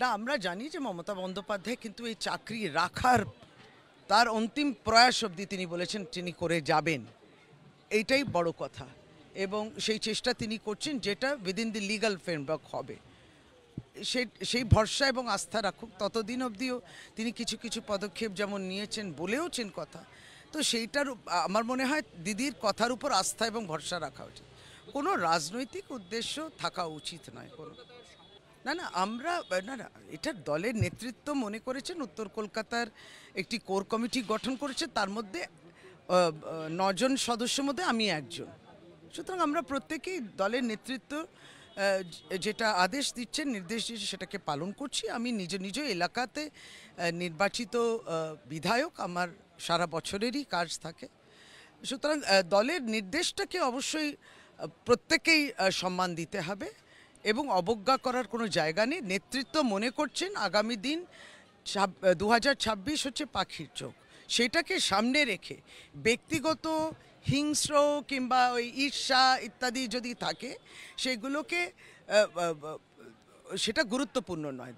না, আমরা জানি যে মমতা বন্দ্যোপাধ্যায় কিন্তু এই চাকরি রাখার তার অন্তিম প্রয়াস অবধি তিনি বলেছেন তিনি করে যাবেন। এইটাই বড় কথা। এবং সেই চেষ্টা তিনি করছেন, যেটা উইদিন দি লিগ্যাল ফ্রেমওয়ার্ক হবে। সেই ভরসা এবং আস্থা রাখুক, ততদিন অবধিও তিনি কিছু কিছু পদক্ষেপ যেমন নিয়েছেন, বলেওছেন কথা। তো সেইটার আমার মনে হয় দিদির কথার উপর আস্থা এবং ভরসা রাখা উচিত। কোনো রাজনৈতিক উদ্দেশ্য থাকা উচিত নয় কোনো। না না, আমরা না না, এটা দলের নেতৃত্ব মনে করেছেন, উত্তর কলকাতার একটি কোর কমিটি গঠন করেছে, তার মধ্যে 9 জন সদস্যের মধ্যে আমি একজন। সুতরাং আমরা প্রত্যেকেই দলের নেতৃত্ব যেটা আদেশ দিচ্ছেন, নির্দেশ দিচ্ছেন, সেটাকে পালন করছি। আমি নিজ নিজ এলাকাতে নির্বাচিত বিধায়ক, আমার সারা বছরেরই কাজ থাকে। সুতরাং দলের নির্দেশটাকে অবশ্যই প্রত্যেকেই সম্মান দিতে হবে এবং অবজ্ঞা করার কোনো জায়গা নেই। নেতৃত্ব মনে করছেন আগামী দিন 2026 হচ্ছে পাখির চোখ, সেটাকে সামনে রেখে ব্যক্তিগত হিংস্র কিংবা ওই ঈর্ষা ইত্যাদি যদি থাকে, সেগুলোকে সেটা গুরুত্বপূর্ণ নয়।